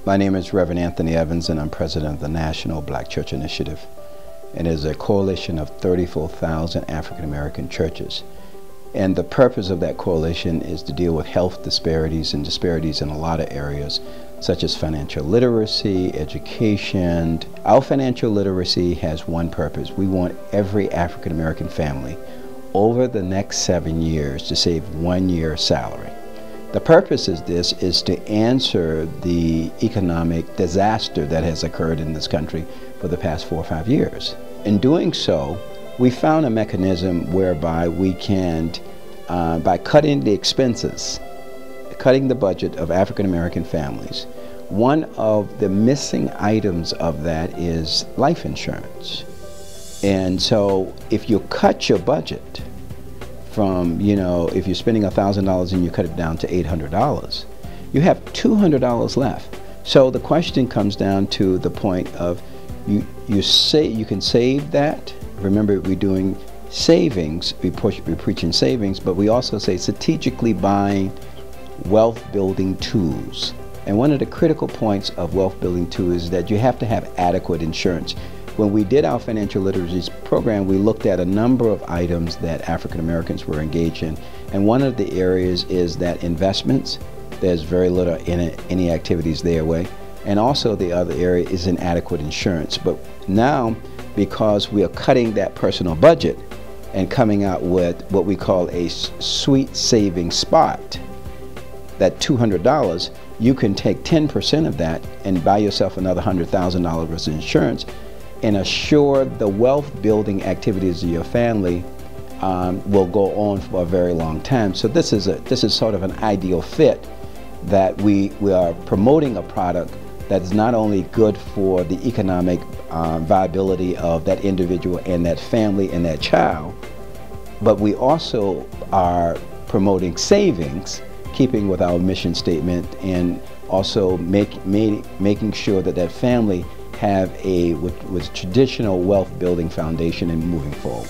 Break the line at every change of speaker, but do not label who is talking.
My name is Reverend Anthony Evans, and I'm president of the National Black Church Initiative. And it is a coalition of 34,000 African American churches. And the purpose of that coalition is to deal with health disparities and disparities in a lot of areas, such as financial literacy, education. Our financial literacy has one purpose. We want every African American family over the next 7 years to save 1 year's salary. The purpose of this is to answer the economic disaster that has occurred in this country for the past 4 or 5 years. In doing so, we found a mechanism whereby we can, by cutting the expenses, cutting the budget of African American families, one of the missing items of that is life insurance. And so if you cut your budget from, if you're spending $1,000 and you cut it down to $800, you have $200 left. So the question comes down to the point of you can save that. Remember, we're doing savings, we're preaching savings, but we also say strategically buying wealth building tools. And one of the critical points of wealth building tools is that you have to have adequate insurance. When we did our financial literacy program, we looked at a number of items that African Americans were engaged in. And one of the areas is that investments, there's very little in it, any activities their way. And also the other area is inadequate insurance. But now, because we are cutting that personal budget and coming out with what we call a sweet saving spot, that $200, you can take 10% of that and buy yourself another $100,000 worth of insurance and assure the wealth building activities of your family will go on for a very long time. So this is sort of an ideal fit that we are promoting a product that's not only good for the economic viability of that individual and that family and that child, but we also are promoting savings, keeping with our mission statement, and also making sure that that family have a with traditional wealth building foundation and moving forward.